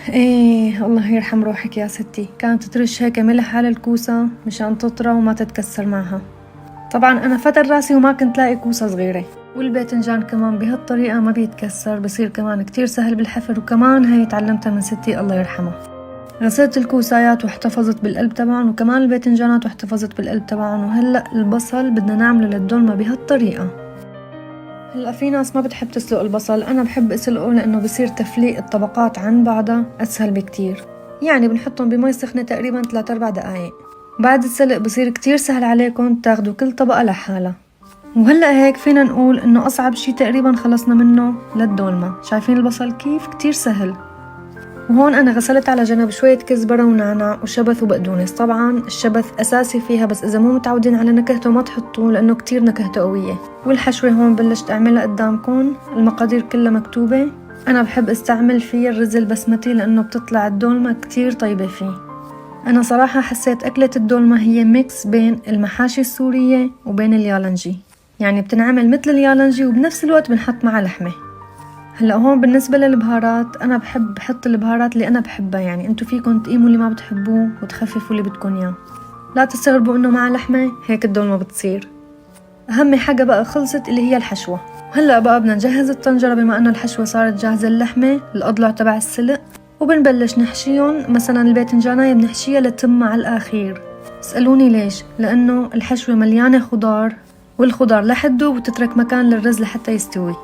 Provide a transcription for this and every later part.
ايه الله يرحم روحك يا ستي، كانت ترش هيك ملح على الكوسة مشان تطرى وما تتكسر معها. طبعا انا فتر راسي وما كنت لاقي كوسة صغيرة، والباذنجان كمان بهالطريقة ما بيتكسر، بصير كمان كتير سهل بالحفر، وكمان هي تعلمتها من ستي الله يرحمها. غسلت الكوسايات واحتفظت بالقلب تبعهم، وكمان الباذنجانات واحتفظت بالقلب تبعهم، وهلأ البصل بدنا نعمله للدولمة بهالطريقة. هلا في ناس ما بتحب تسلق البصل، انا بحب اسلقه لانه بصير تفليق الطبقات عن بعضها اسهل بكتير. يعني بنحطهم بمي سخنة تقريبا 3-4 دقايق. بعد السلق بصير كتير سهل عليكم تاخدوا كل طبقة لحالها. وهلأ هيك فينا نقول انه اصعب شي تقريبا خلصنا منه للدولمة. شايفين البصل كيف كتير سهل. وهون أنا غسلت على جنب شوية كزبرة ونعناع وشبث وبقدونس. طبعا الشبث أساسي فيها، بس إذا مو متعودين على نكهته ما تحطوه لأنه كتير نكهته قوية. والحشوة هون بلشت أعملها قدامكم، المقادير كلها مكتوبة. أنا بحب استعمل فيه الرز البسمتي لأنه بتطلع الدولمة كتير طيبة فيه. أنا صراحة حسيت أكلة الدولمة هي ميكس بين المحاشي السورية وبين اليالنجي، يعني بتنعمل مثل اليالنجي وبنفس الوقت بنحط معها لحمة. هلا هون بالنسبة للبهارات أنا بحب بحط البهارات اللي أنا بحبها، يعني أنتو فيكن تقيموا اللي ما بتحبوه وتخففوا اللي بدكن إياه. لا تستغربوا إنه مع لحمة هيك الدولمة بتصير. أهم حاجة بقى خلصت اللي هي الحشوة. هلا بقى بدنا نجهز الطنجرة. بما أن الحشوة صارت جاهزة، اللحمة الأضلع تبع السلق، وبنبلش نحشيهم. مثلا الباذنجانية بنحشيها لتمة على الآخير. اسألوني ليش؟ لأنه الحشوة مليانة خضار، والخضار لحده وتترك مكان للرز لحتى يستوي.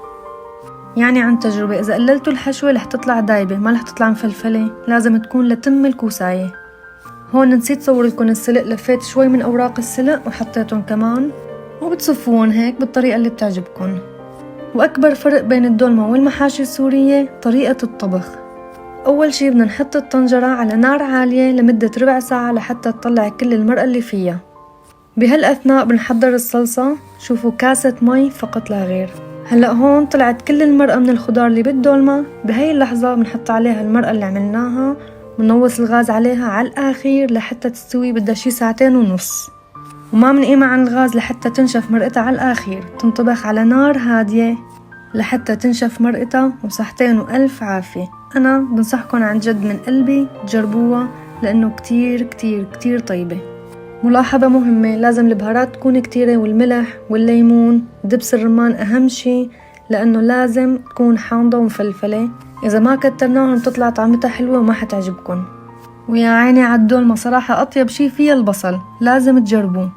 يعني عن تجربة إذا قللتوا الحشوة رح تطلع دايبة، ما رح تطلع مفلفلة، لازم تكون لتم الكوساية. هون نسيت صور لكم السلق، لفيت شوي من أوراق السلق وحطيتهم كمان، وبتصفون هيك بالطريقة اللي بتعجبكم. وأكبر فرق بين الدولمة والمحاشي السورية طريقة الطبخ. أول شي بدنا نحط الطنجرة على نار عالية لمدة ربع ساعة لحتى تطلع كل المرقة اللي فيها. بهالأثناء بنحضر الصلصة. شوفوا كاسة مي فقط لا غير. هلأ هون طلعت كل المرقة من الخضار اللي بالدولمة. بهاي اللحظة بنحط عليها المرقة اللي عملناها، ونوص الغاز عليها على الآخير لحتى تستوي. بدها شي 2.5 ساعة، وما منقيمة عن الغاز لحتى تنشف مرقتها على الآخير. تنطبخ على نار هادية لحتى تنشف مرقتها. وصحتين وألف عافية. أنا بنصحكن عن جد من قلبي تجربوها لأنه كتير كتير كتير طيبة. ملاحظة مهمة، لازم البهارات تكون كتيرة، والملح والليمون، دبس الرمان أهم شي، لأنه لازم تكون حامضة ومفلفلة. إذا ما كترناهم بتطلع طعمتها حلوة وما حتعجبكن. ويا عيني عالدولمة، صراحة أطيب شي فيها البصل، لازم تجربوه.